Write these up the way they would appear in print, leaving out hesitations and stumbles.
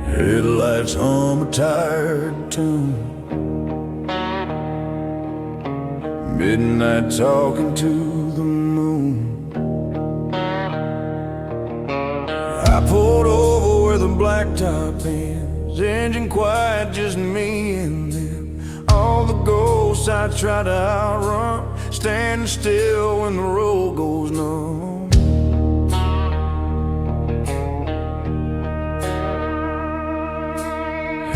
Headlights hum a tired tune, midnight talking to the moon. I pulled over where the blacktop ends, engine quiet, just me and them. All the ghosts I try to outrun, standing still when the road goes numb.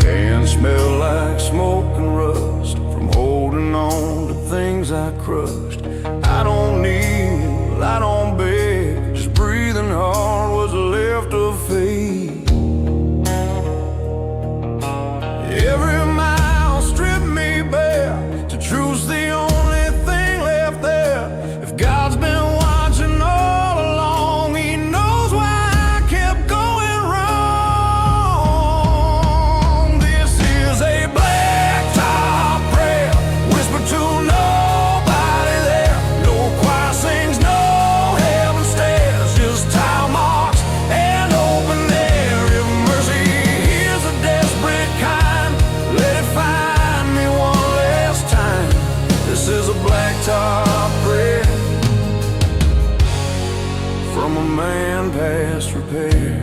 Hands smell like smoke and rust from holding on to things I crushed. I don't kneel, I don't beg, just breathing hard what's left of faith. Every mile stripped me bare, to truth's the only thing left there. If God's been watching all along, He knows why I kept going wrong. This is a blacktop prayer, whispered to nobody there. No choir sings, no heaven stairs, just tile marks and open air. If mercy hears a desperate kind, let it find me one last time. This is a blacktop prayer from a man past repair.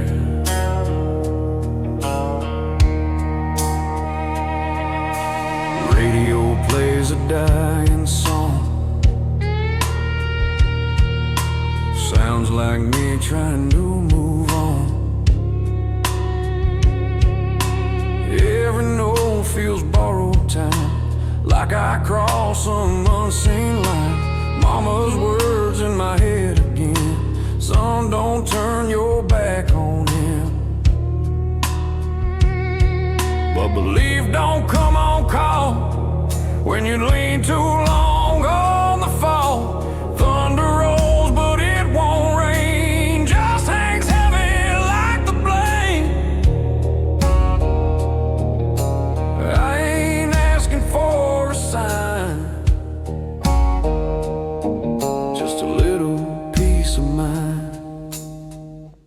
Radio plays a dying song, sounds like me trying to move on. Every note feels borrowed time, like I cross some unseen line. Mama's words in my head again, son, don't turn your back on him. But belief don't come on call when you lean too long on the fall. Thunder rolls but it won't rain, just hangs heavy like the blame. I ain't asking for a sign, just a little peace of mind.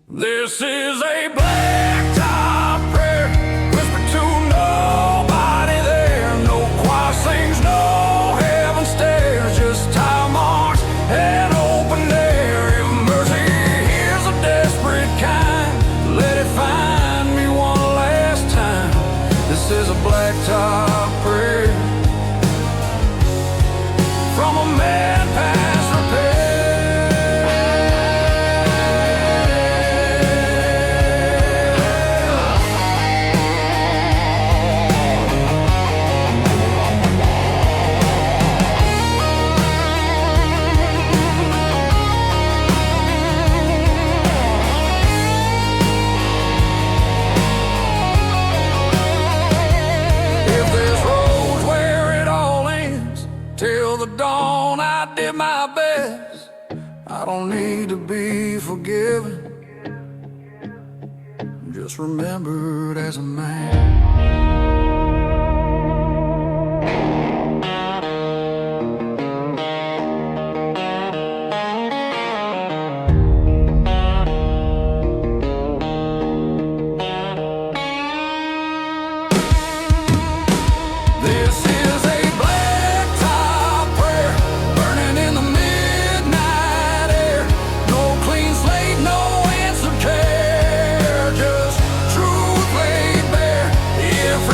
This is a blacktop prayer, whispered to nobody there. No choir sings, no heaven stairs, just tile marks and open air. If mercy hears a desperate kind, let it find me one last time. This is a blacktop prayer from a man past repair. If this road's where it all ends, till the dawn I did my best. I don't need to be forgiven, just remembered as a man. This is a blacktop prayer, burning in the midnight air. No clean slate, no answer care, just truth laid bare. If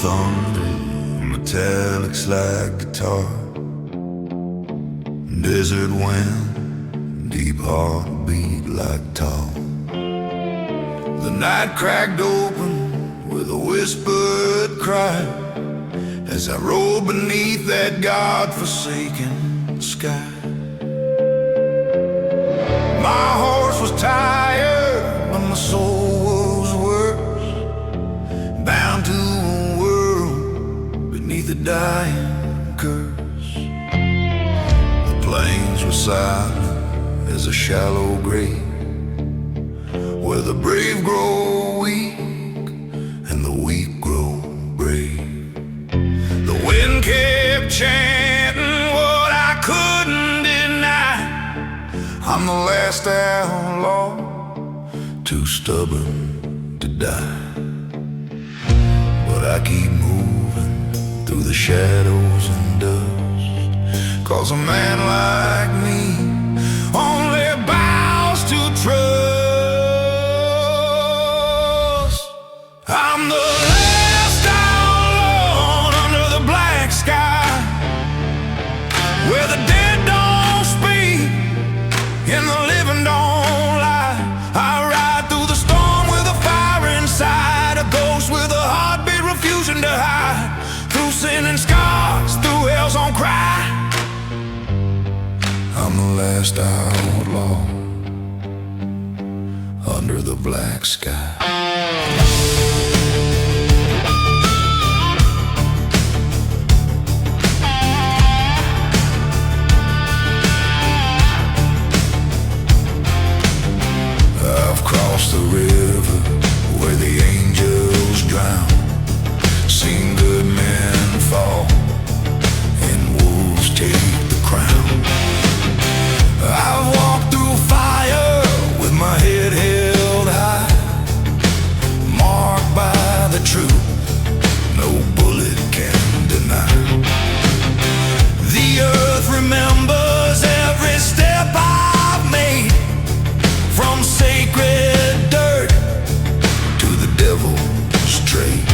thunder, metallics like guitar. Desert wind, deep heartbeat like tar. The night cracked open with a whispered cry as I rode beneath that God-forsaken sky. My horse was tired, but my soul was worse, bound to a world beneath a dying curse. The plains were silent as a shallow grave, where the brave grow weak and the weak grow brave. The wind kept chanting what I couldn't deny. I'm the last outlaw, too stubborn to die. But I keep moving through the shadows and dust, 'cause a man like me only bows to trust. I'm the last outlaw under the black sky, where the dead don't speak and the living don't lie. I ride through the storm with a fire inside, a ghost with a heartbeat refusing to hide. Through sin and scars, through hell's own cry, I'm the last outlaw under the black sky. I've crossed the river where the angels drown, seen good men fall and wolves take the crown. I've walked through fire with my head held high, marked by the truth no bullet can deny. The earth remembers every step I've made, from sacred dirt to the devil's trade.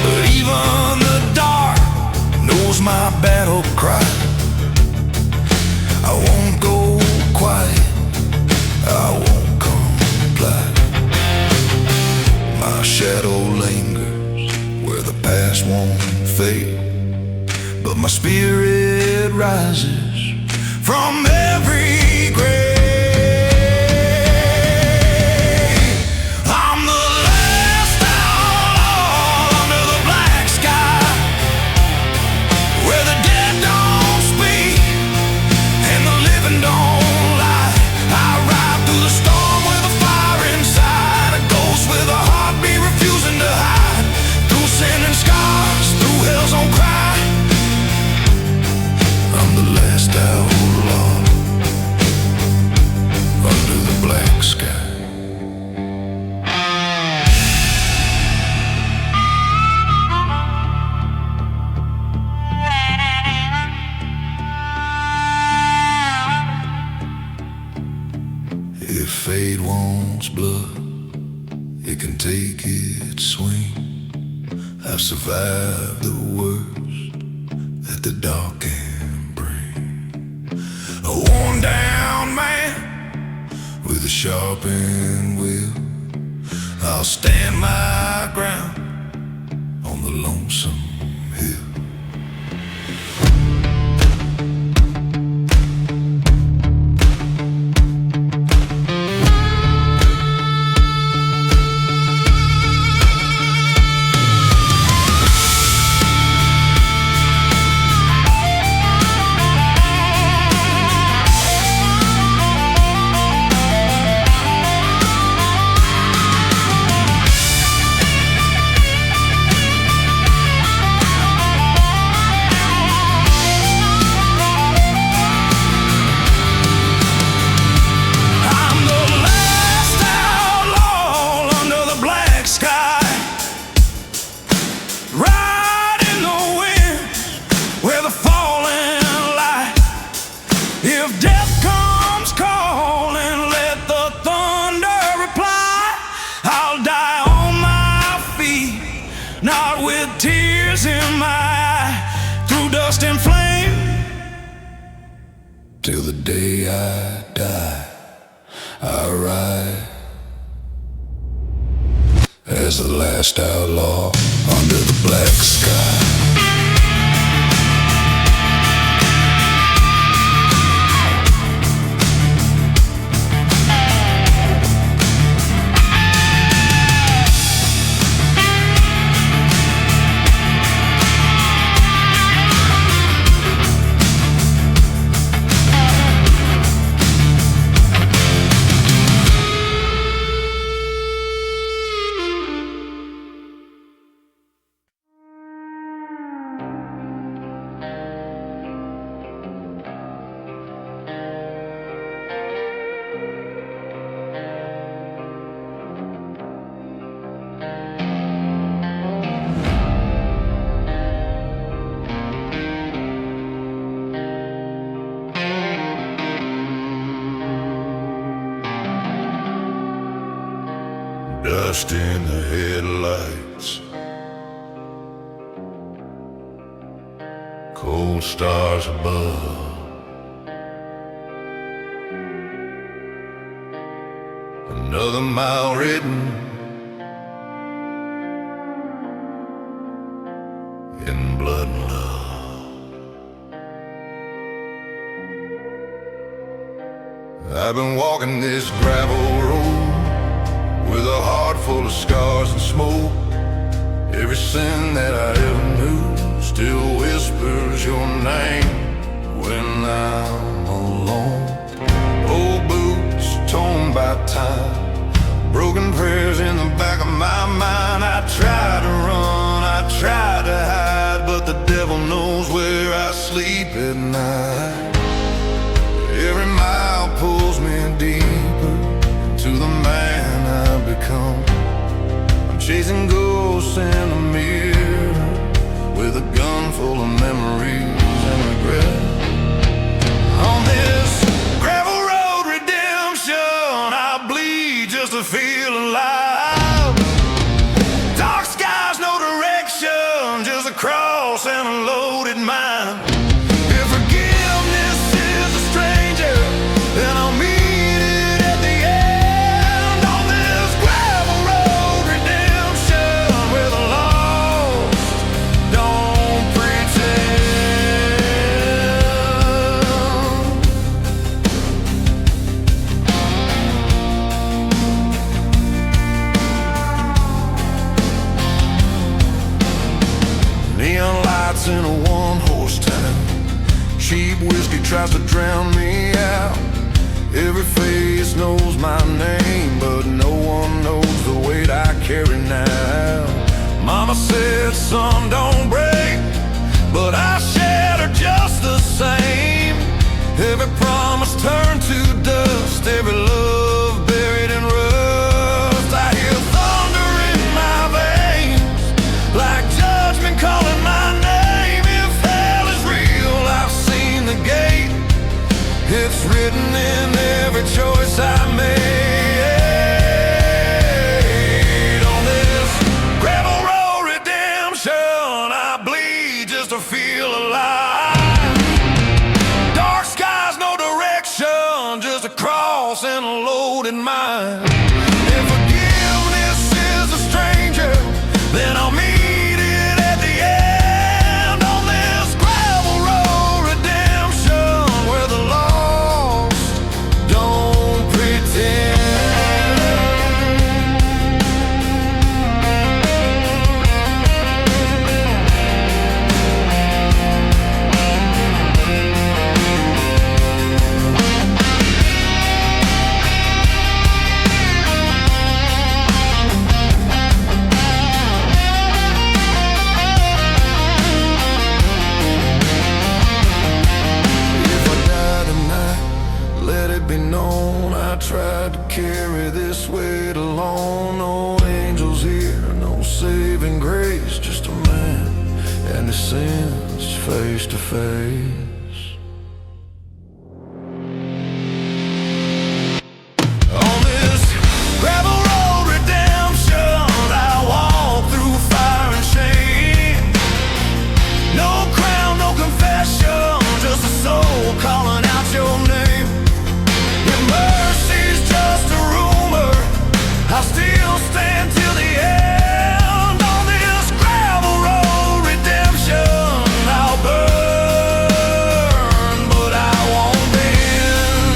But even the dark knows my battle cry. I won't go quiet, I won't comply. My shadow lingers where the past won't fade, but my spirit rises from every grave. If fate wants blood, it can take its swing. I've survived the worst that the dark can bring. A worn down man with a sharpened wheel, I'll stand my ground on the lonesome hill. If death comes calling, let the thunder reply. I'll die on my feet, not with tears in my eye, through dust and flame. Till the day I die, I ride as the last outlaw under the black sky. Dust in the headlights, cold stars above, another mile written in blood and love. I've been walking this gravel road with a heart full of scars and smoke. Every sin that I ever knew still whispers your name when I'm alone. Old boots torn by time, broken prayers in the back of my mind. I try to run, I try to hide, but the devil knows where I sleep at night. Every mile pulls me deeper into the man I've become. I'm chasing ghosts in the mirror with a gun full of memories and regret. On this gravel road redemption, I bleed just to feel alive. Dark skies, no direction, just a cross and a loaded mind. If forgiveness is a stranger, then I'll meet in a one-horse town. Cheap whiskey tries to drown me out. Every face knows my name, but no one knows the weight I carry now. Mama said, son, don't break, but I shatter just the same. Every promise turned to dust, every love buried in rust. I hear thunder in my veins, like judgment calling my name. It's written in every choice I made. On this gravel road redemption, I bleed just to feel alive. Dark skies, no direction, just a cross and a loaded mind. If forgiveness is a stranger, then I'll meet tried to carry this weight alone. No angels here, no saving grace, just a man and his sins face to face. On this gravel road redemption, I walk through fire and shame. we'll stand till the end on this gravel road. Redemption, I'll burn, but I won't bend.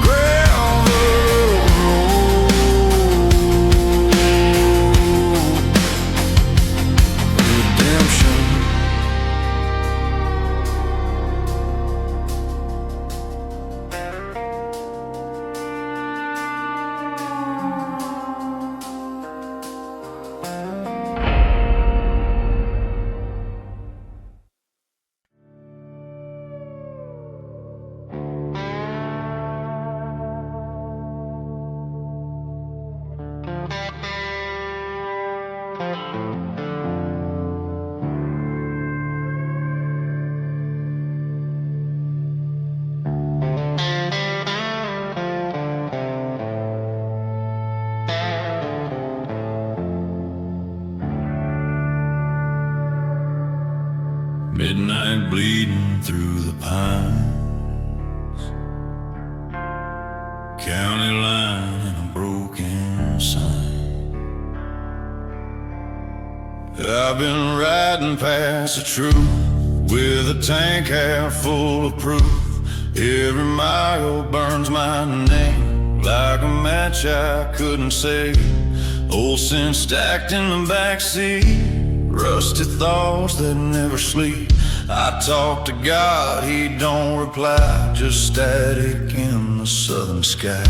Gravel road, redemption. Midnight bleeding through the pines, county line and a broken sign. I've been riding past the truth with a tank half full of proof. Every mile burns my name like a match I couldn't save. Old scent stacked in the backseat, rusty thoughts that never sleep. I talk to God, He don't reply, just static in the southern sky.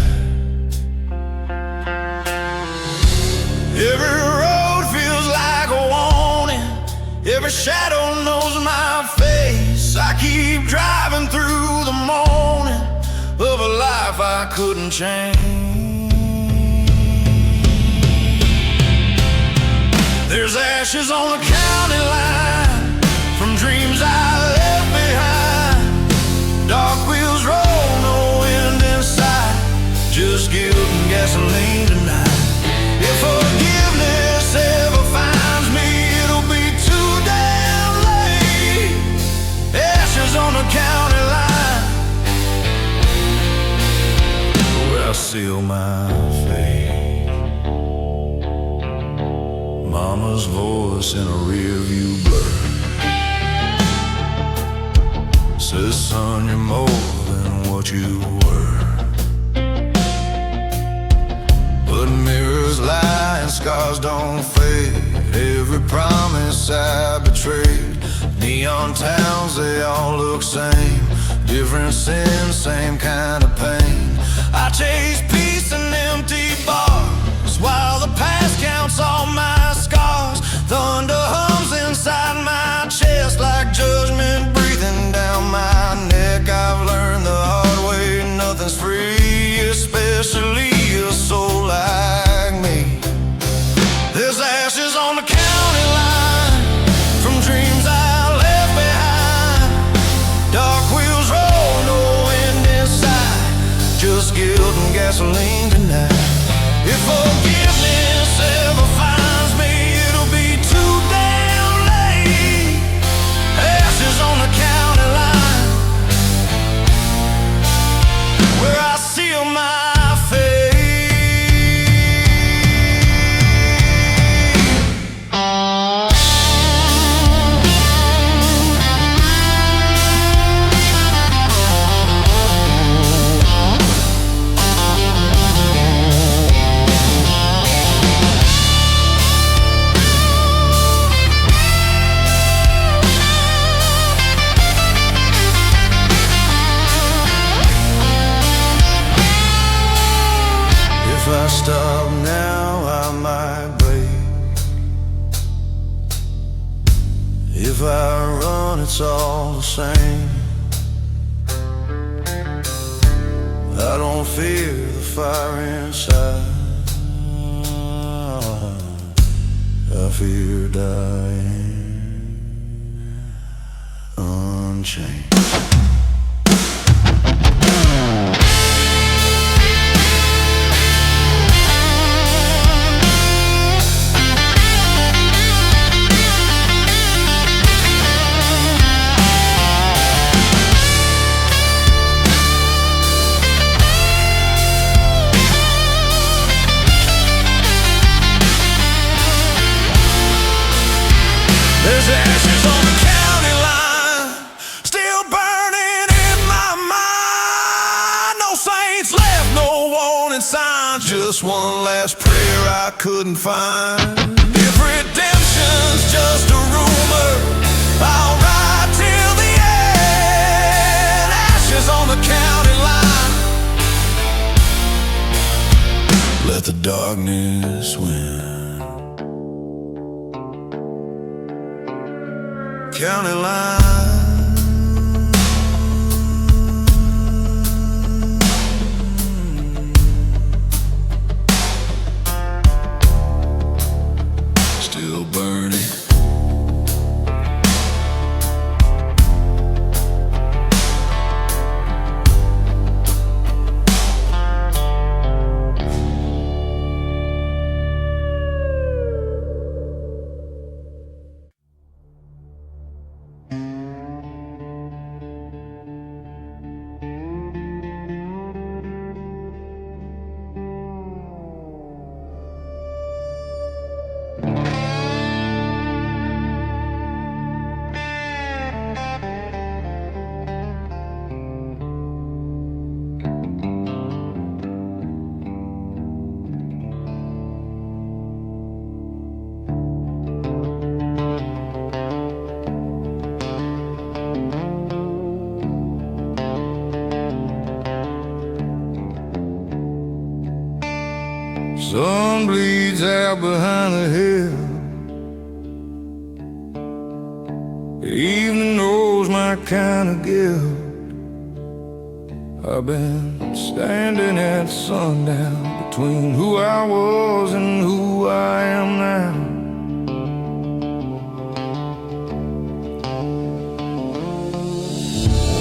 Every road feels like a warning, every shadow knows my face. I keep driving through the morning of a life I couldn't change. There's ashes on the county line from dreams I left behind. Dark wheels roll, no wind inside, just guilt and gasoline tonight. If forgiveness ever finds me, it'll be too damn late. Ashes on the county line, where I seal my fate. Mama's voice in a rearview blur says, son, you're more than what you were. But mirrors lie and scars don't fade. Every promise I betrayed. Neon towns, they all look same. Different sin, same kind of pain. I chase peace in empty bars while the past counts all my scars. Thunder hums inside my chest like judgment breathing down my neck. I've learned the hard way, nothing's free, especially a soul like me. There's ashes on the county line from dreams I left behind. Dark wheels roll, no wind inside, just guilt and gasoline tonight. If forgiveness ever finds me, it'll be too damn late. Ashes on the county line, where I seal my fate. If I stop now, I might break. If I run, it's all the same. I don't fear the fire inside, I fear dying unchained. just one last prayer I couldn't find. If redemption's just a rumor, I'll ride till the end. Ashes on the county line. Let the darkness win. County line. Still burning. Sun bleeds out behind the hill. The evening knows my kind of guilt. I've been standing at sundown between who I was and who I am now.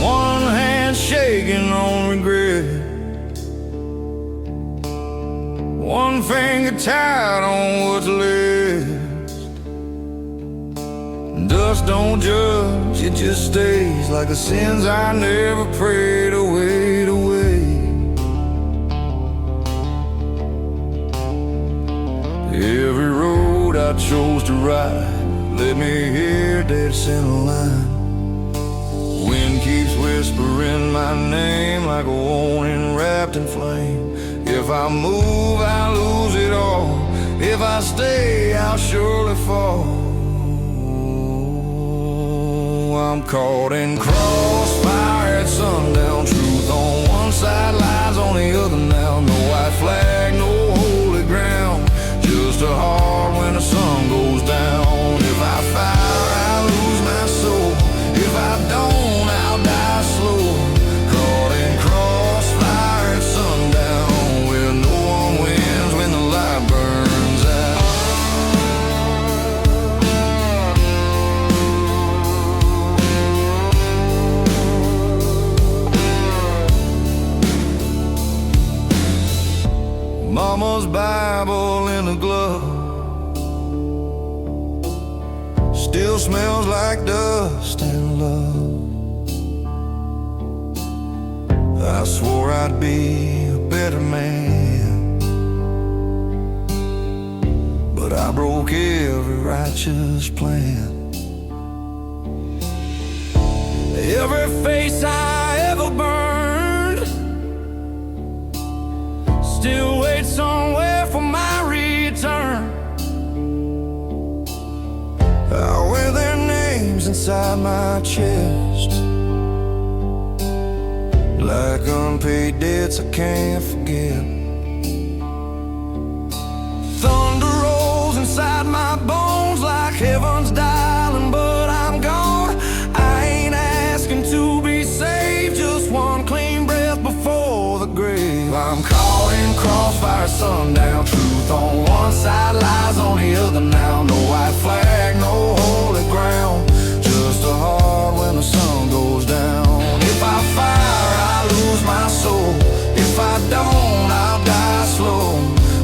One hand shaking on regret, one finger tied on what's left. Dust don't judge, it just stays like the sins I never prayed away. Every road I chose to ride led me here, dead center line. Wind keeps whispering my name like a warning wrapped in flame. If I move, I lose it all. If I stay, I'll surely fall. I'm caught in crossfire at sundown. Truth on one side, lies on the other now. No white flag, no holy ground. Just a heart when the sun goes down. If I fire, I lose my soul. If I don't, I'll die slow. Caught in crossfire at sundown, where no one wins when the light burns out. Mama's Bible in a glove still smells like dust and love. I swore I'd be a better man, but I broke every righteous plan. Every face I ever burned still waits somewhere for my return. I wear their names inside my chest like unpaid debts I can't forget. Thunder rolls inside my bones like heaven's dialing, but I'm gone. I ain't asking to be saved, just one clean breath before the grave. I'm caught in crossfire sundown. Truth on one side, lies on the other now. No white flag, no holy ground. Just a heart when the sun goes down. If I fire, I lose my soul. If I don't, I'll die slow.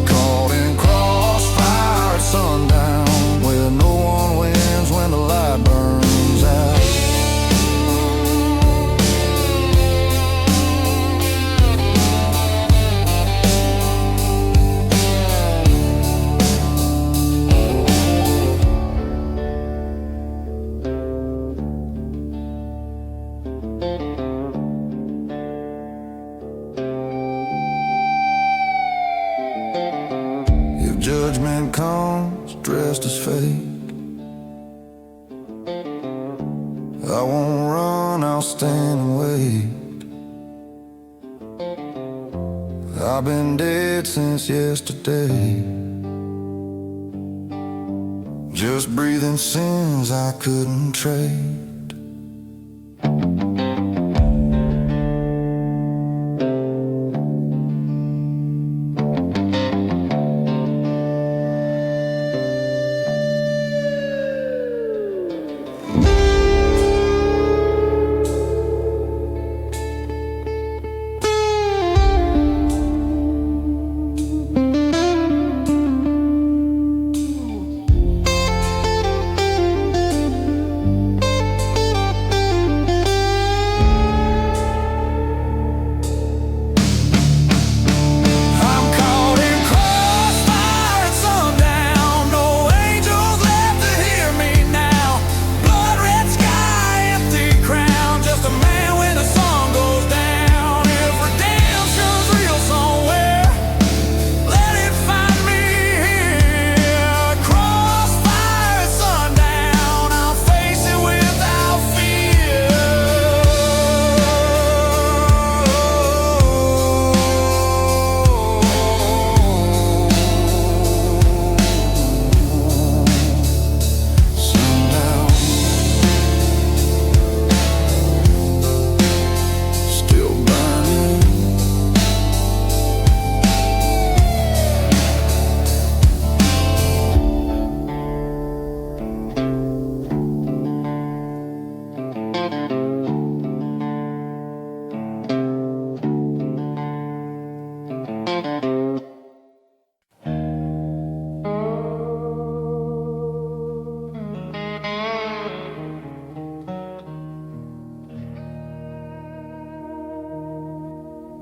Caught in crossfire at sundown, where no one wins when the light burns out. judgment comes dressed as fate. I won't run, I'll stand and wait. I've been dead since yesterday, just breathing sins I couldn't trade.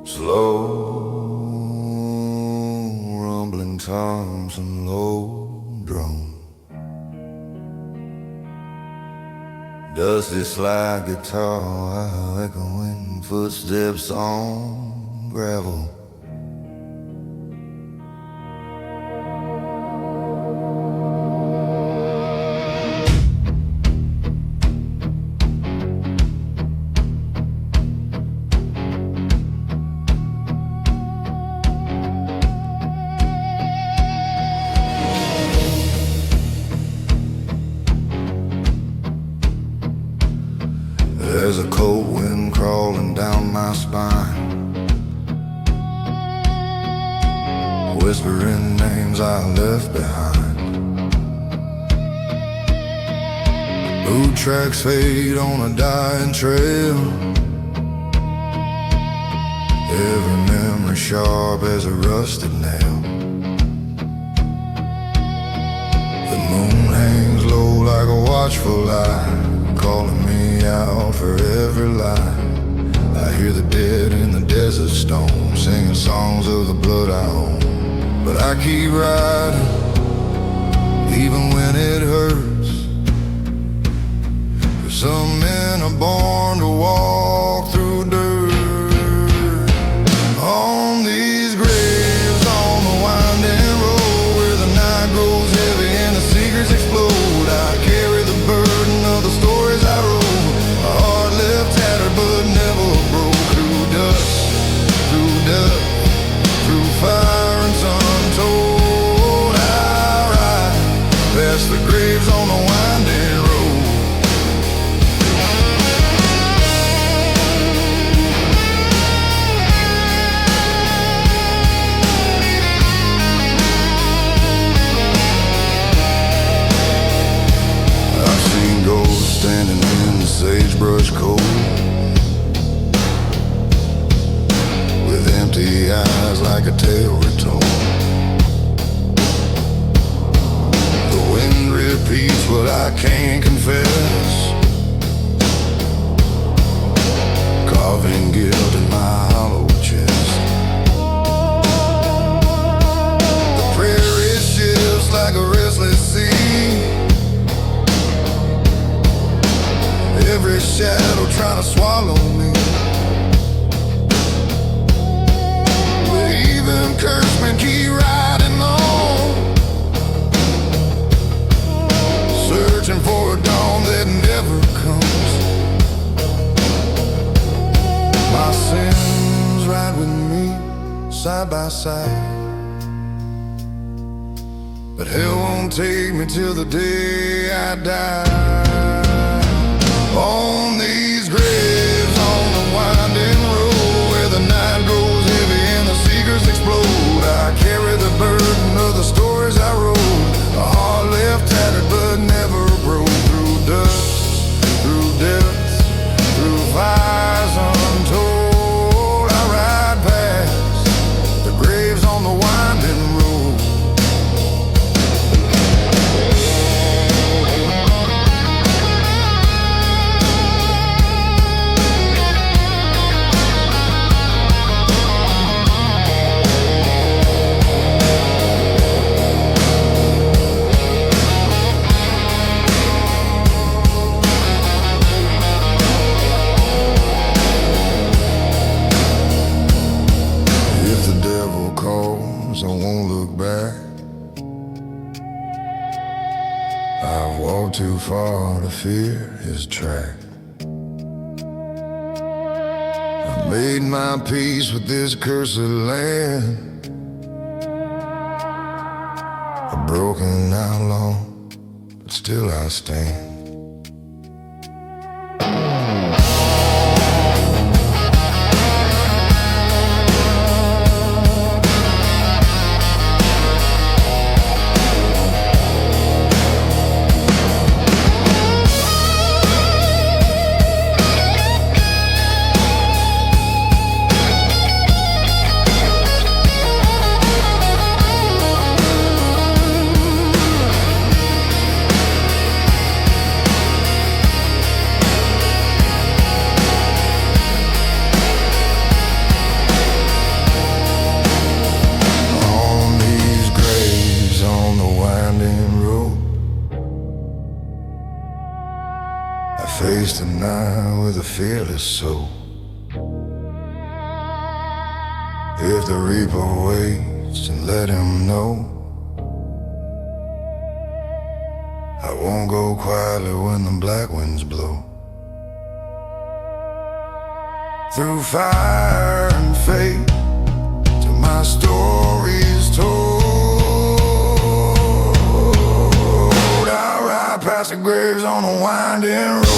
Slow rumbling toms and low drone, dusty slide guitar echoing footsteps on gravel. There's a cold wind crawling down my spine, whispering names I left behind. Boot tracks fade on a dying trail, every memory sharp as a rusted nail. The moon hangs low like a watchful eye, calling me out for every lie. I hear the dead in the desert storm, singing songs of the blood I own. But I keep riding, even when it hurts. 'Cause some men are born to walk through dirt. On these graves, on the winding road, where the night grows heavy and the secrets explode, I carry the burden of the stories I wrote. My heart left tattered but never broke. Through dust, through fire and sun told, I ride past the graves on the winding road. I've seen ghosts standing in the sagebrush cold, with empty eyes like a tale retold. The wind repeats what I can't confess, carving guilt in my hollow chest. The prairie shifts like a restless sea, every shadow trying to swallow me. But even side by side. But hell won't take me till the day I die. On these graves on the winding road, where the night grows heavy and the seekers explode, I carry the burden of the stories I wrote, a heart left tattered but never broke. Through dust, through death, through fires untold, I ride past the graves on the winding road. I won't look back. I've walked too far to fear his track. I made my peace with this cursed land, a broken outlaw, but still I stand. I face the night with a fearless soul. If the reaper waits, and let him know I won't go quietly when the black winds blow. Through fire and fate, till my story's told, I ride past the graves on a winding road.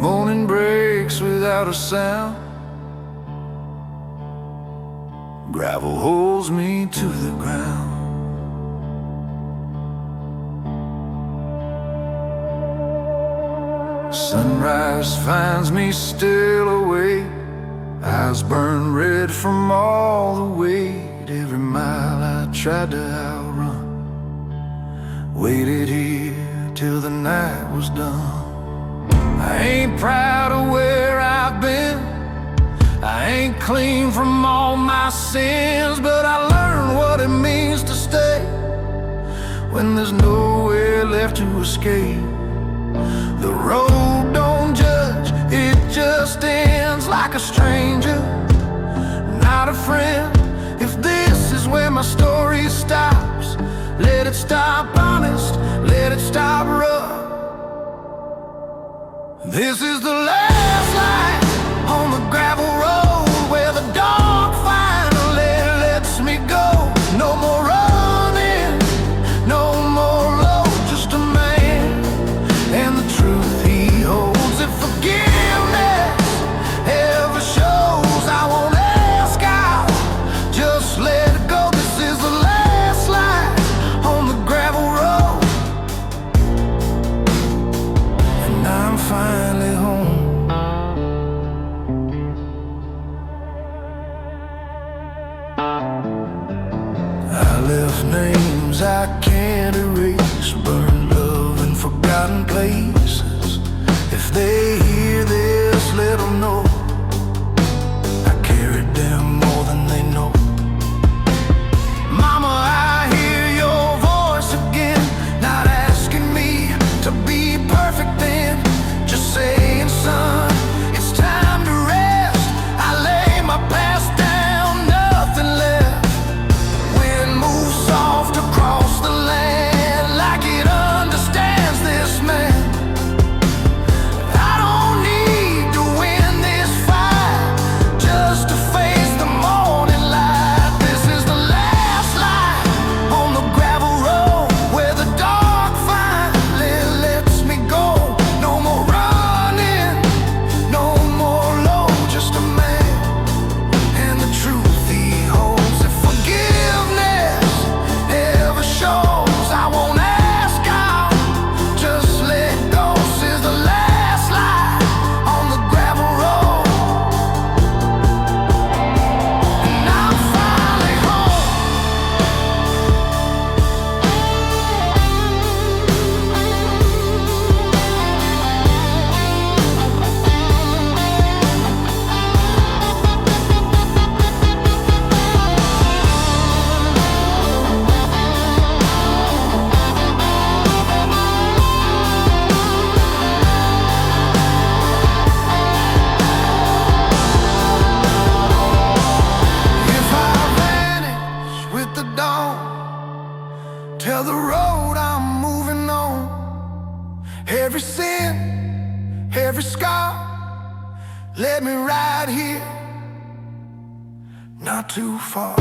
Morning breaks without a sound. Gravel holds me to the ground. Sunrise finds me still awake, eyes burn red from all the weight. Every mile I tried to outrun, waited here till the night was done. I ain't proud of where I've been, I ain't clean from all my sins, but I learned what it means to stay when there's nowhere left to escape. The road don't judge, it just ends like a stranger, not a friend. If this is where my story stops, let it stop honest, let it stop rough. This is the last light on the gravel road where the dark finally lets me go. No more running, no more low, just a man and the truth he holds. If forgiveness ever shows, I won't ask out, just let it go. This is the last light on the gravel road, and I'm finally home. I left names I can't erase, burned love in forgotten places. If they hear this, let them know I carried them more than they know. Mama, I hear your voice again, not asking me to be perfect then, just saying, son, it's time to rest. I lay my past down, nothing left. Wind moves soft across the land like it understands this man. I don't need to win this fight just to face the morning light. This is the last light on the gravel road where the dark finally lets me go. No more running, no more low, just a man and the truth he holds. If forgiveness ever shows, I won't ask out, just let go. This is the last light on the gravel road, and I'm finally home. If I vanish with the dawn, tell the road I'm moving on. Every sin, every scar, let me ride here, not too far.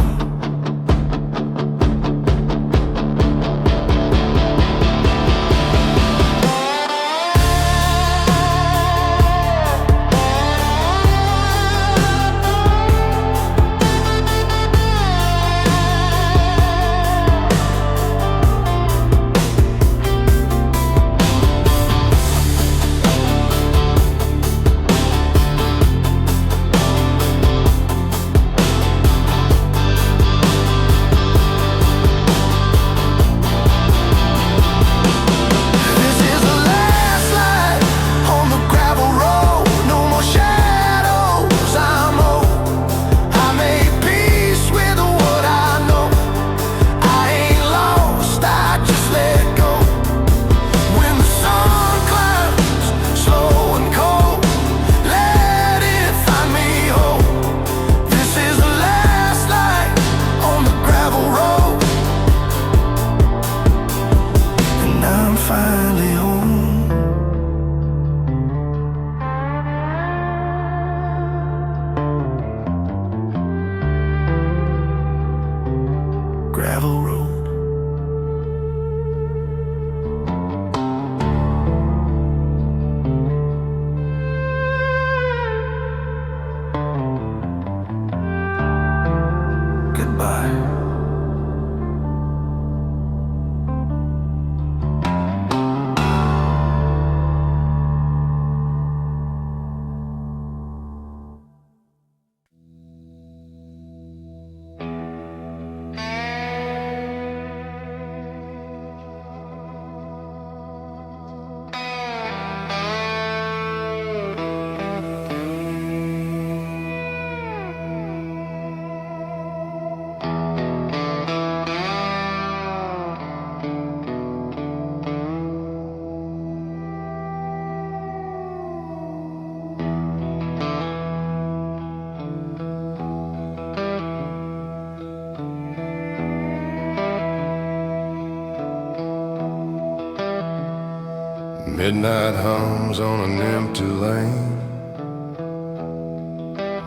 Midnight hums on an empty lane.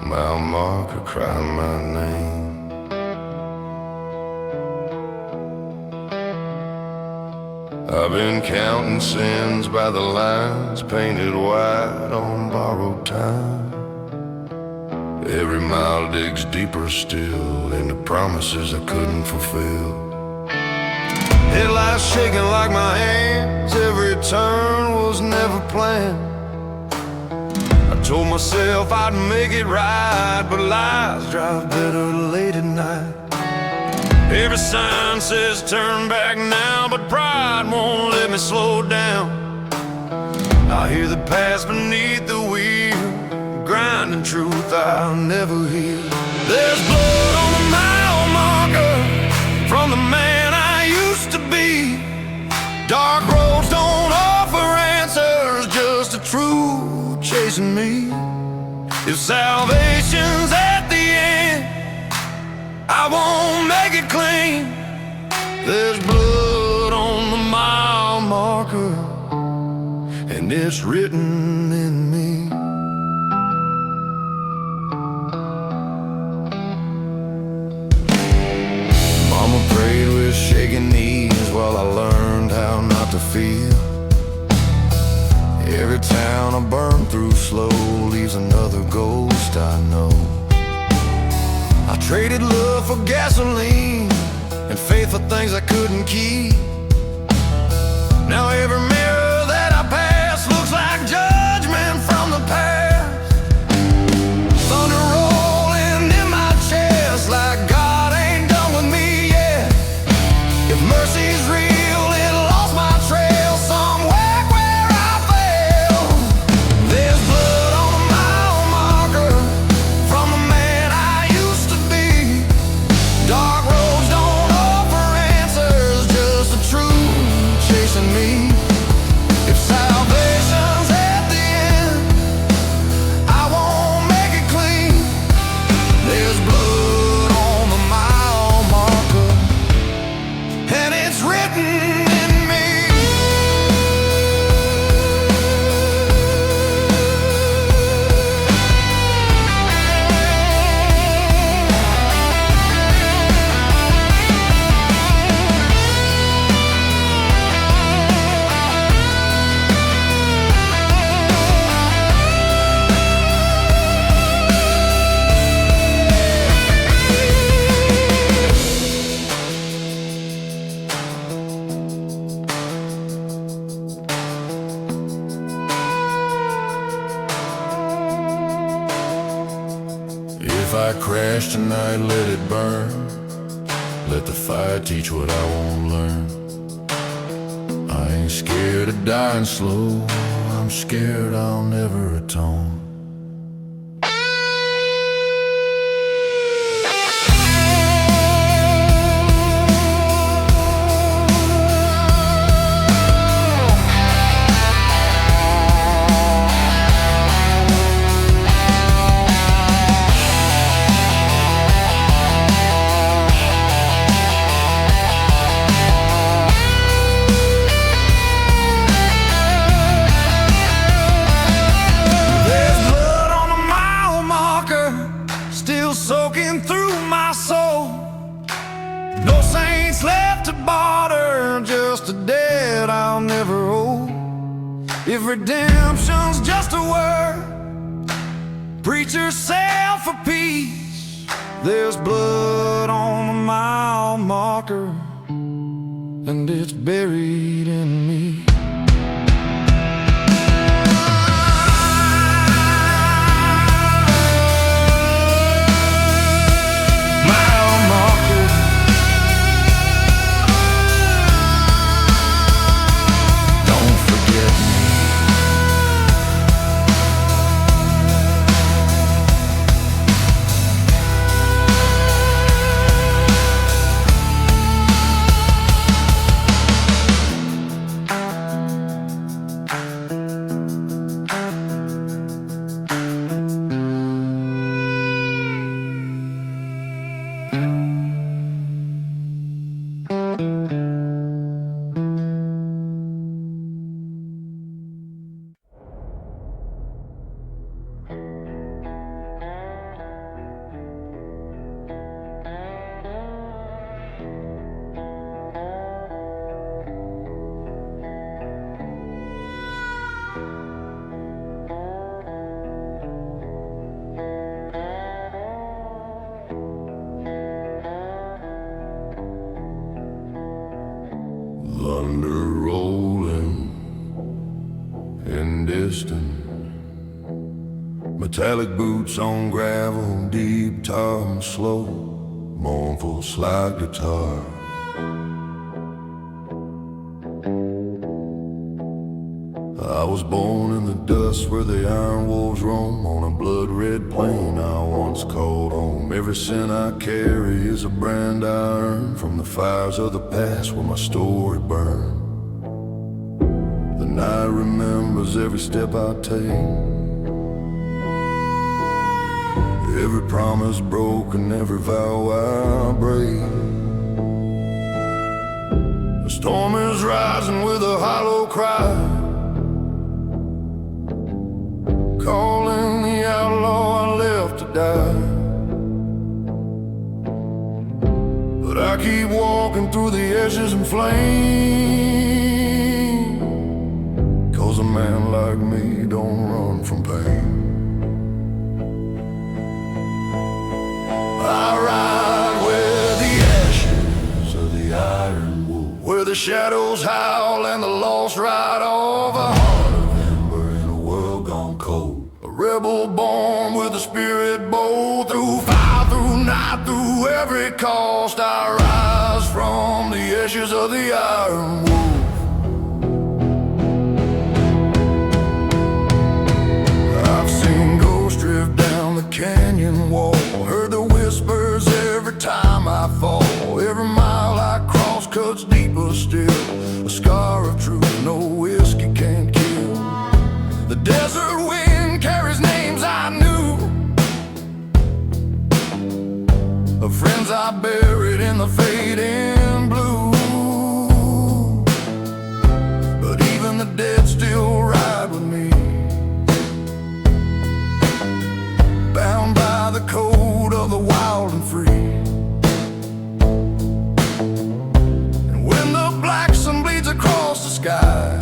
Mile marker crying my name. I've been counting sins by the lines painted white on borrowed time. Every mile digs deeper still into promises I couldn't fulfill. Headlights shaking like my hands, every turn was never planned. I told myself I'd make it right, but lies drive better late at night. Every sign says turn back now, but pride won't let me slow down. I hear the past beneath the wheel, grinding truth I'll never hear. There's blood on the mile marker from the man I used to be. Dark roads don't offer answers, just a truth chasing me. If salvation's at the end, I won't make it clean. There's blood on the mile marker, and it's written in me. Mama prayed with shaking knees while I learned how not to feel. Every town I burn through slow leaves another ghost I know. I traded love for gasoline and faith for things I couldn't keep. Now every mirror that I pass looks like judgment from the past. Thunder rolling in my chest like God ain't done with me yet. If mercy's real, it lost my trail somewhere where I fell. There's blood on a mile marker from the man I used to be. Dark roads don't offer answers, just the truth chasing me. If salvation's at the end, I won't make it clean. There's blood on the mile marker, and it's written in me. If I crash tonight, let it burn. Let the fire teach what I won't learn. I ain't scared of dying slow, I'm scared I'll never atone. Soaking through my soul. No saints left to barter, just a debt I'll never owe. If redemption's just a word preachers sell for peace, there's blood on the mile marker, and it's buried in me. and distant. Metallic boots on gravel, deep tar and slow, mournful slide guitar. I was born in the dust where the iron wolves roam, on a blood-red plain I once called home. Every sin I carry is a brand I earn from the fires of the past where my story burned. The night remembers every step I take, every promise broken, every vow I break. The storm is rising with a hollow cry, calling the outlaw I left to die. But I keep walking through the ashes and flame, 'cause a man like me don't run from pain. I ride where the ashes of the iron wolf, where the shadows howl and the lost ride off. A heart of ember in a world gone cold, a rebel born with a spirit bold. Through fire, through night, through every cost, I rise from the ashes of the iron wolf. I've seen ghosts drift down the canyon wall, heard the whispers every time I fall. Every mile I cross cuts deeper still, a scar of truth no whiskey can't kill. The desert wind carries names I knew, of friends I buried in the fading blue. But even the dead still ride with me, bound by the code of the wild and free. And when the black sun bleeds across the sky,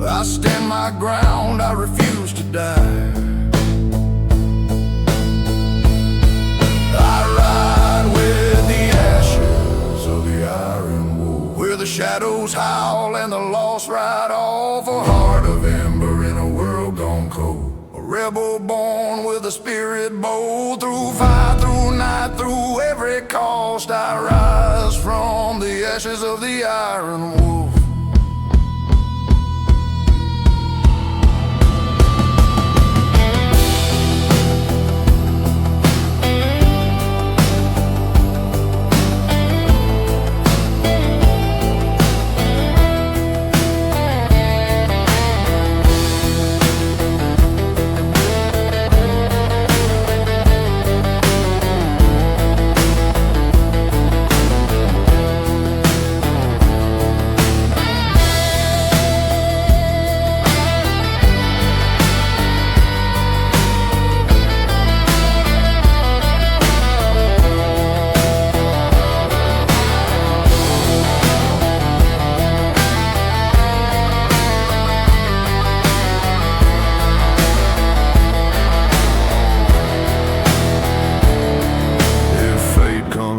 I stand my ground, I refuse to die. I ride with the ashes of the iron wolf, where the shadows howl and the lost ride off. A heart of ember in a world gone cold, a rebel born with a spirit bold. Through fire, through night, through every cost, I rise from the ashes of the iron wolf.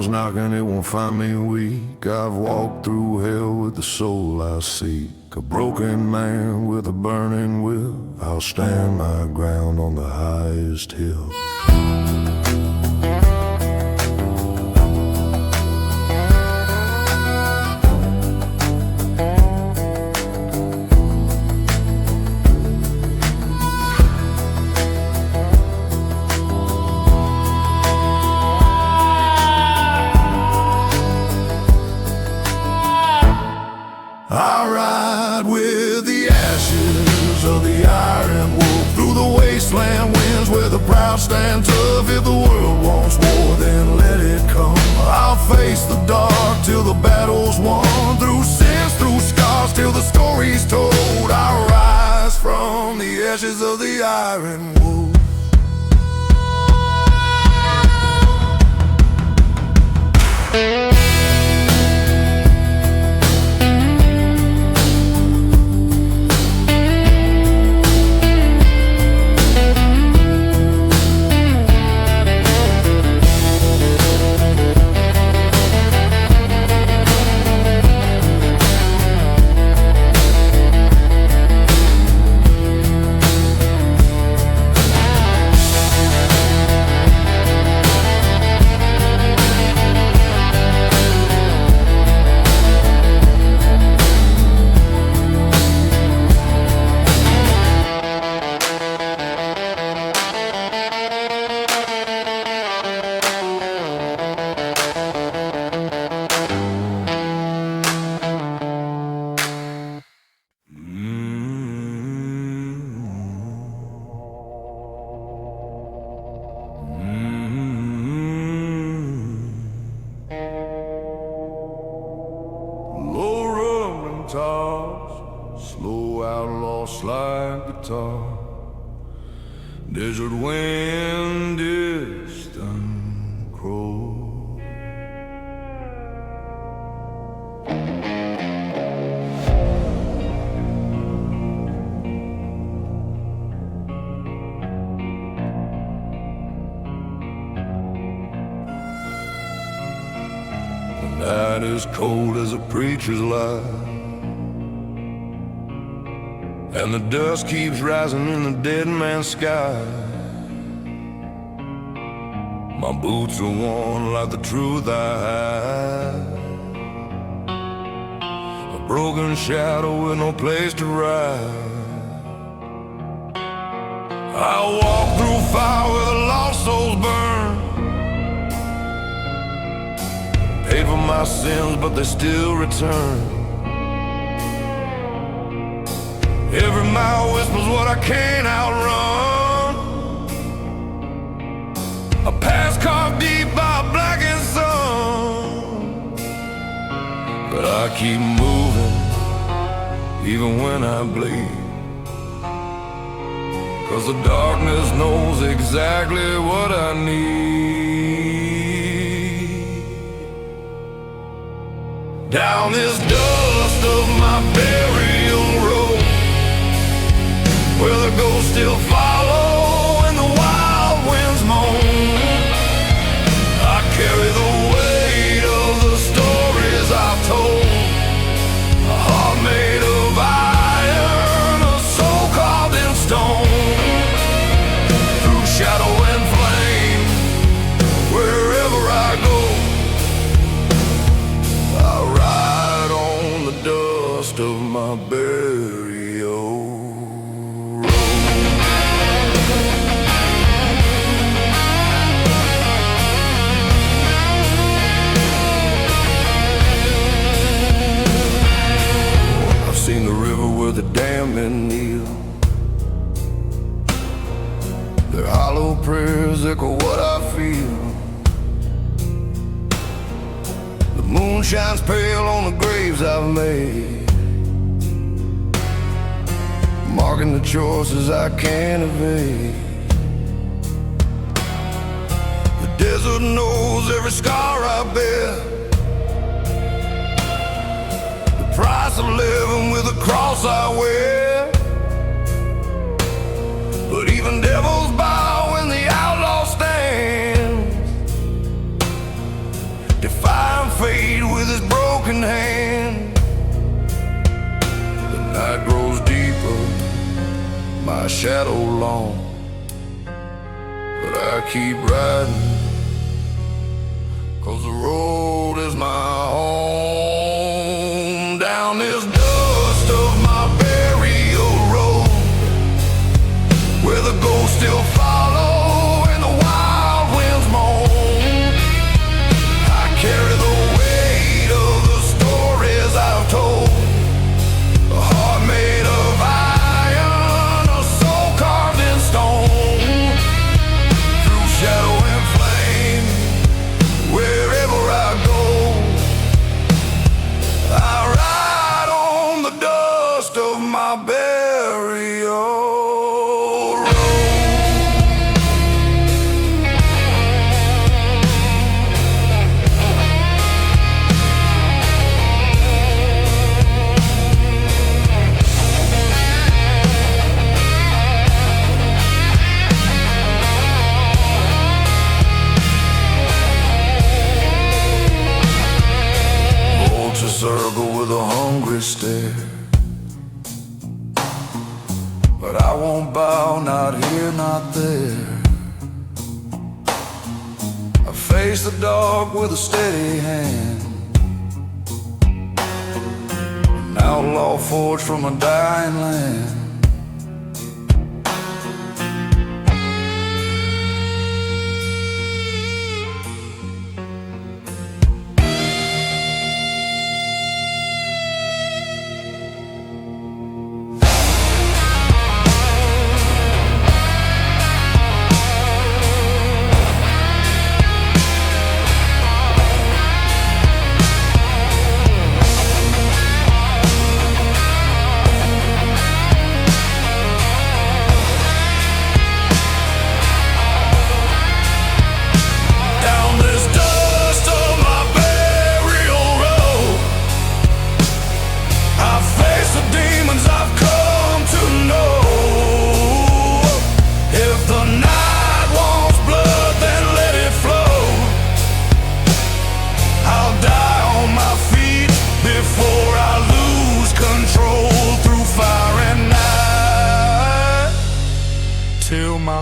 Knocking, it won't find me weak. I've walked through hell with the soul I seek, a broken man with a burning will. I'll stand my ground on the highest hill. I ride with the ashes of the iron wolf, through the wasteland winds where the proud stand tough. If the world wants war, then let it come. I'll face the dark till the battle's won, through sins, through scars, till the story's told. I rise from the ashes of the iron wolf. slow outlaw slide guitar, desert wind, distant crow. The night is cold as a preacher's lie, and the dust keeps rising in the dead man's sky. My boots are worn like the truth I hide, a broken shadow with no place to ride. I walk through fire where the lost souls burn, paid for my sins but they still return. Every mile whispers what I can't outrun, a past carved deep by a blackened sun. But I keep moving even when I bleed, 'cause the darkness knows exactly what I need. Down this dust of my burial road, where the ghosts still follow and the wild winds moan, I carry the weight of the stories I've told, a heart made of iron, a soul carved in stone. Through shadow and flame, wherever I go, I ride on the dust of my burial. Seen the river where the damned men kneel, their hollow prayers echo what I feel. The moon shines pale on the graves I've made, marking the choices I can't evade. The desert knows every scar I bear, price of living with the cross I wear. But even devils bow when the outlaw stands, defying fate with his broken hand. The night grows deeper, my shadow long, but I keep riding, 'cause the road is my home. Down this dust of my burial road, where the ghosts still follow and the wild winds moan, I carry the weight of the stories I've told, a heart made of iron, a soul carved in stone. Through shadow and flame, wherever I go, I ride on the dust of my burial road. Vulture circle with a hungry stare, but I won't bow, not here, not there. I face the dark with a steady hand, an outlaw forged from a dying land.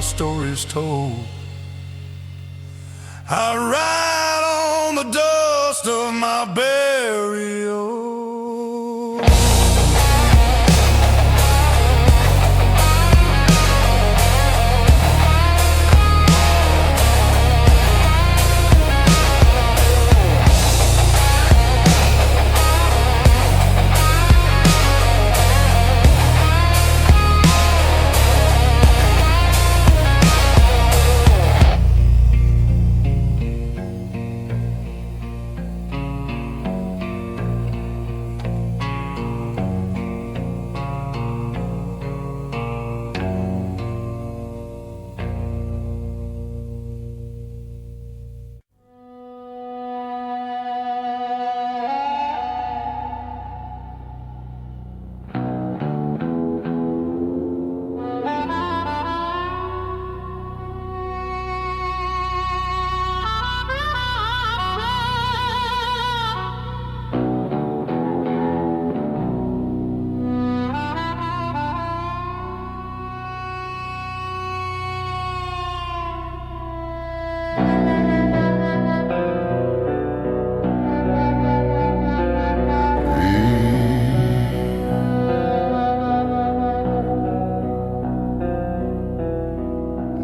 our stories told. I ride on the dust of my burial.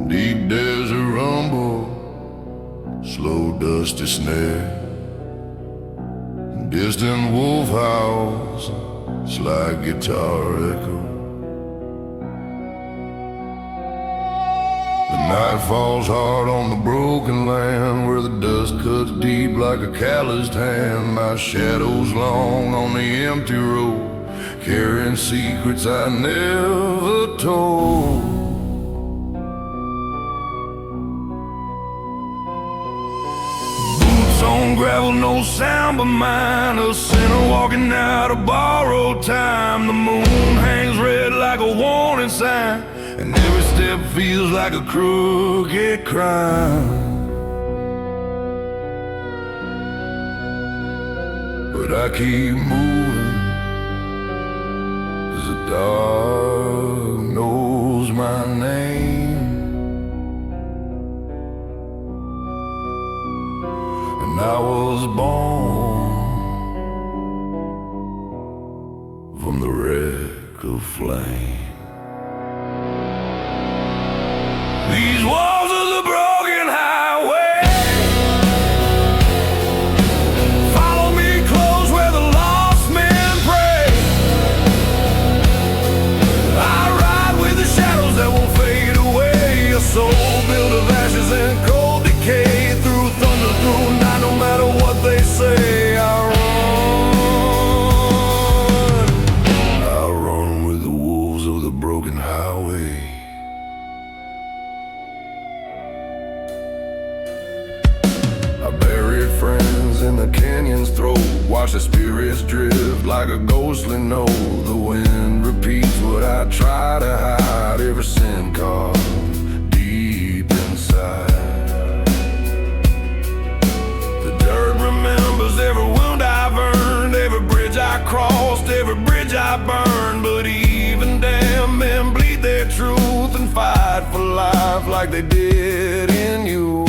Deep desert rumble, slow dusty snare, distant wolf howls, slight guitar echo. The night falls hard on the broken land, where the dust cuts deep like a calloused hand. My shadow's long on the empty road, carrying secrets I never told. On gravel, no sound but mine. A sinner walking out of borrowed time. The moon hangs red like a warning sign, and every step feels like a crooked crime. But I keep moving, 'cause the dark knows my name. I was born from the wreck of flame. These walls are the broken highway. Follow me close where the lost men pray. I ride with the shadows that won't fade away. A soul built of ashes and cold decay. Through thunder, through night, no matter what they say, I run with the wolves of the broken highway. I buried friends in the canyon's throat, watch the spirits drift like a ghostly note. The wind repeats what I try to hide, every sin carved deep inside. Every wound I've earned, every bridge I crossed, every bridge I burned. But even damn men bleed their truth and fight for life like they did in you.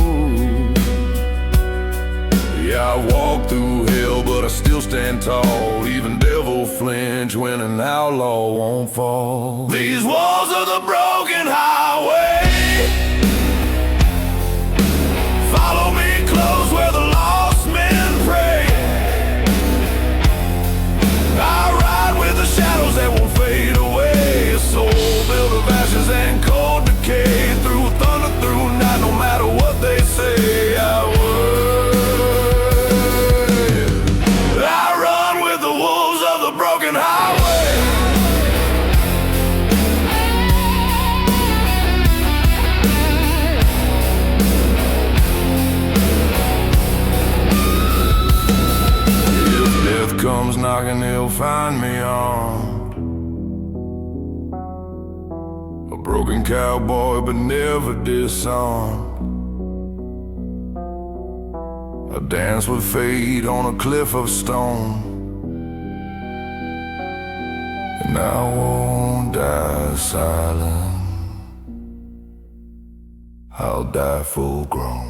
Yeah, I walk through hell, but I still stand tall. Even devil flinch when an outlaw won't fall. These walls are the broken highway. Follow me close where the lost men pray. I ride with the shadows that won't fade away. A soul built of ashes and cold decay. Through thunder, through night, no matter what they say, I run with the wolves of the broken highway. If death comes knocking, he'll find me armed, a broken cowboy but never disarmed. I dance with fate on a cliff of stone, and I won't die silent. I'll die full grown.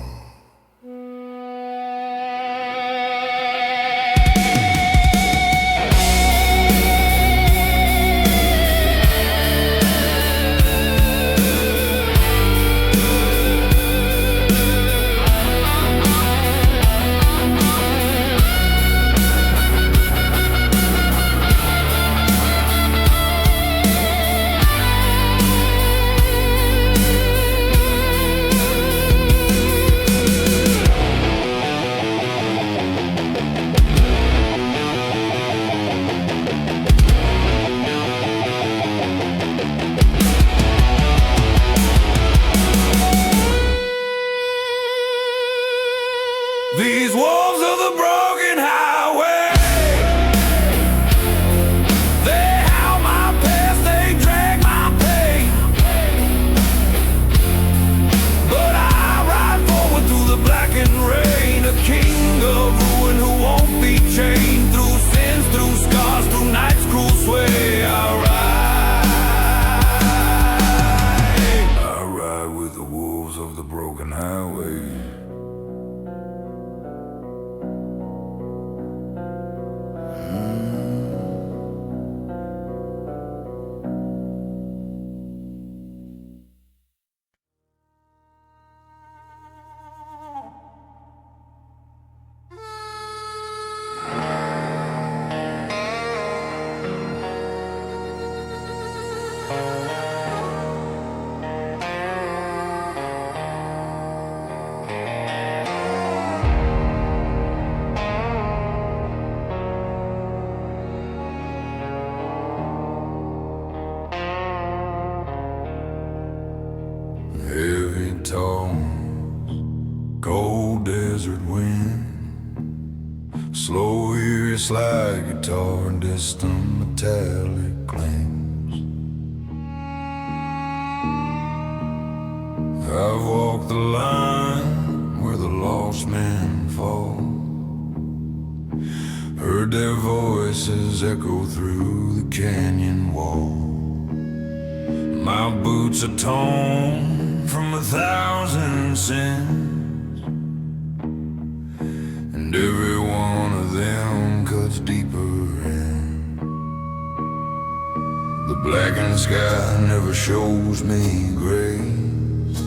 These wolves of the broken highway, they howl my past, they drag my pain. But I ride forward through the blackened rain, a king of ruin who won't be chained. Through sins, through scars, through night's cruel sway, I ride with the wolves of the broken highway. Heavy tones, cold desert wind, slow eerie slide guitar, distant metallic claims. I've walked the line where the lost men fall, heard their voices echo through the canyon wall. My boots are torn from 1,000 sins, and every one of them cuts deeper in. The blackened sky never shows me grace,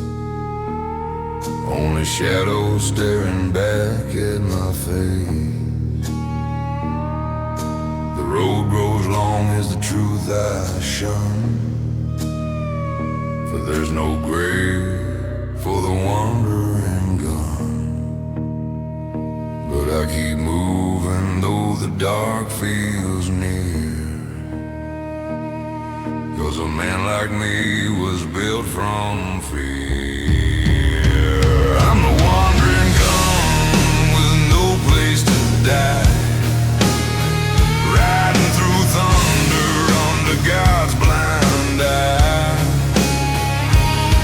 only shadows staring back at my face. The road grows long as the truth I shun, for there's no grave for the wandering gun. But I keep moving though the dark feels near, 'cause a man like me was built from fear. I'm the wandering gun with no place to die, riding through thunder under God's blind eye.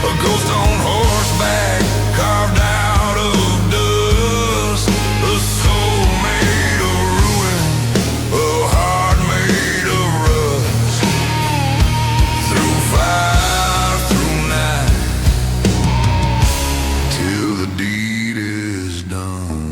A ghost on horseback, carved out of dust, a soul made of ruin, a heart made of rust. Through fire, through night, till the deed is done.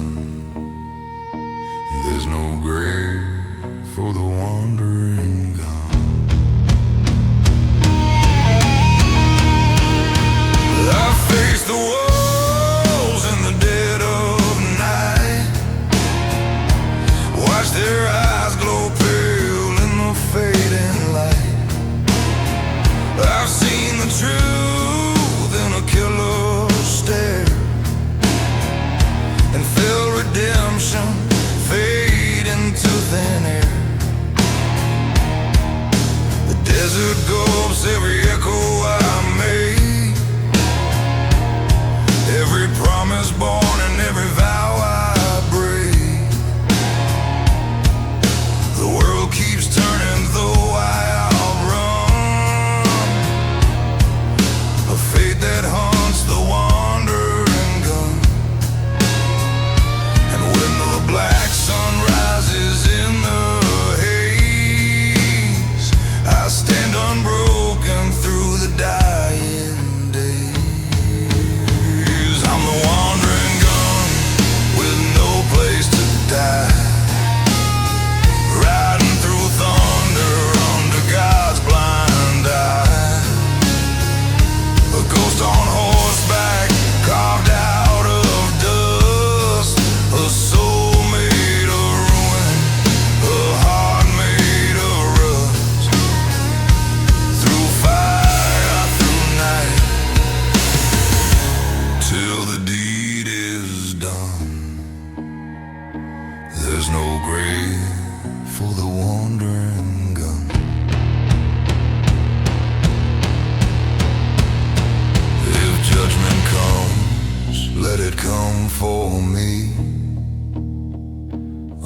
before me,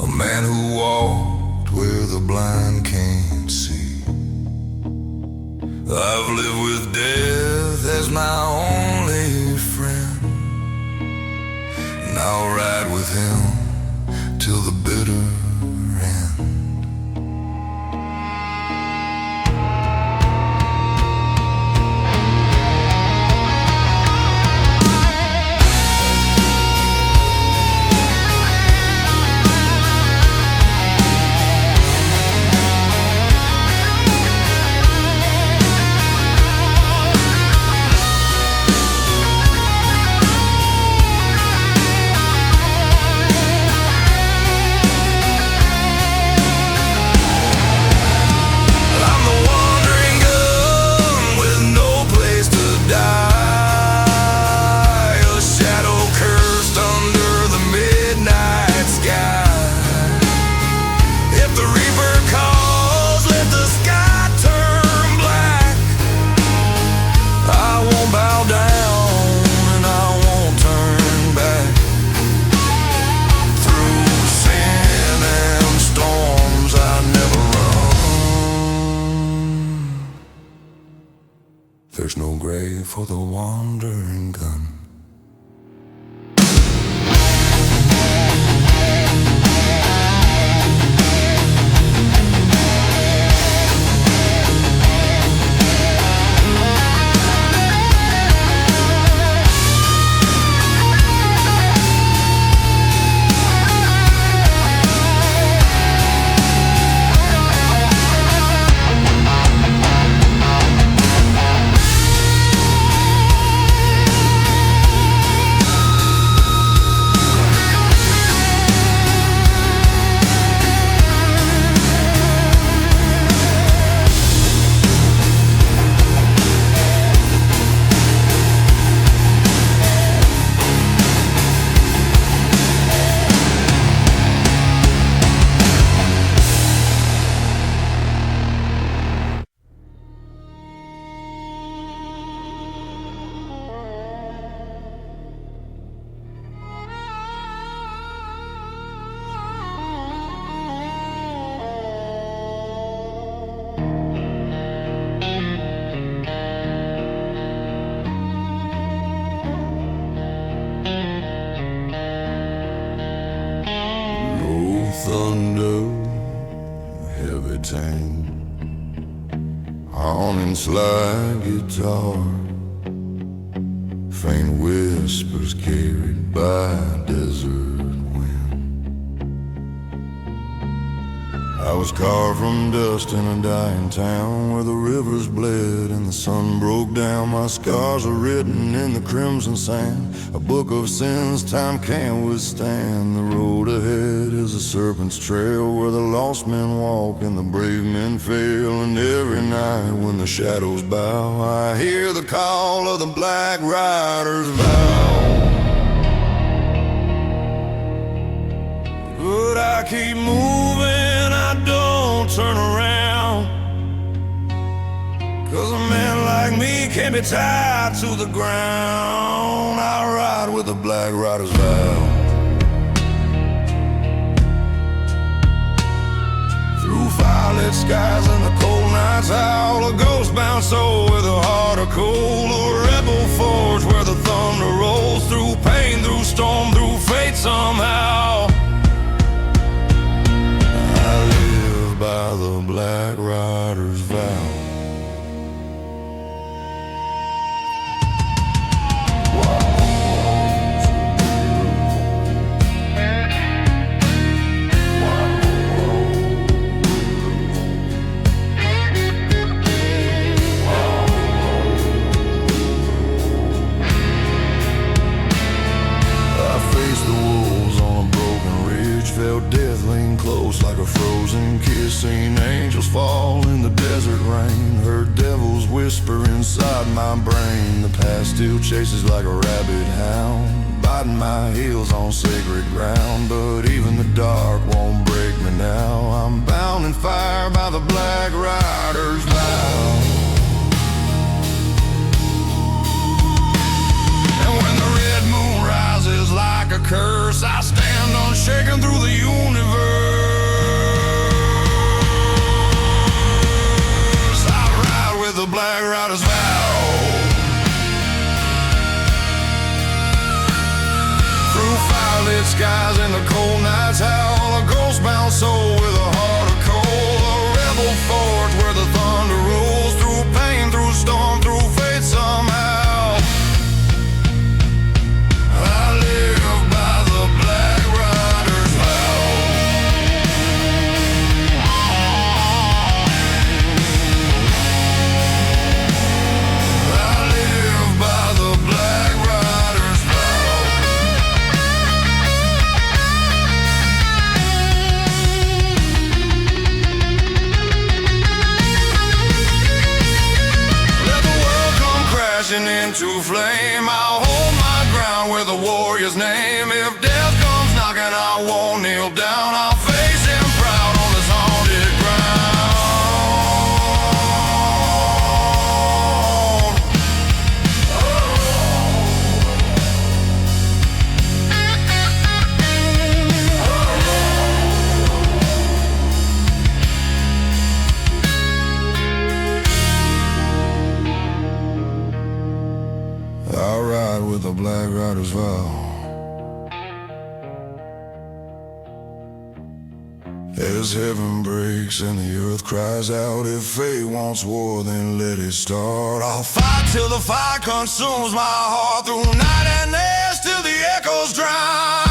a man who walked where the blind can't see. I've lived with death as my only friend, and I'll ride with him till the bitter end. There's no grave for the wandering gun. Thunder, heavy tang, haunting slide guitar, faint whispers carried by desert wind. I was carved from dust in a dying town where the rivers bled and the sun broke down. My scars are written in the crimson sand, a book of sins time can't withstand. The road ahead is a serpent's trail where the lost men walk and the brave men fail. And every night when the shadows bow, I hear the call of the black rider's vow. But I keep moving, I don't turn around, 'cause a man like me can't be tied to the ground. I ride with the black rider's vow. Through violet skies and the cold nights howl, a ghost-bound soul with a heart of coal, a rebel forge where the thunder rolls, through pain, through storm, through fate somehow. I live by the black rider's vow. Death leaned close like a frozen kiss, seen angels fall in the desert rain, heard devils whisper inside my brain. The past still chases like a rabid hound, biting my heels on sacred ground, but even the dark won't break me now. I'm bound in fire by the black rider's vow. And when the red moon rises like a Black Rider's vow. Through firelit skies and the cold night's howl, a ghost-bound soul with a heart of coal, a rebel forge where the thunder rolls, through pain, through storm, through fate somehow. I live by the Black Rider's vow. I live by the Black Rider's vow. Let the world come crashing into flame. I'll hold my ground with a warrior's name. If death comes knocking, I won't kneel down. I'll face him proud on this haunted ground. I'll ride with the Black Rider's vow. As heaven breaks and the earth cries out, if fate wants war, then let it start. I'll fight till the fire consumes my heart, through night and days till the echoes drown.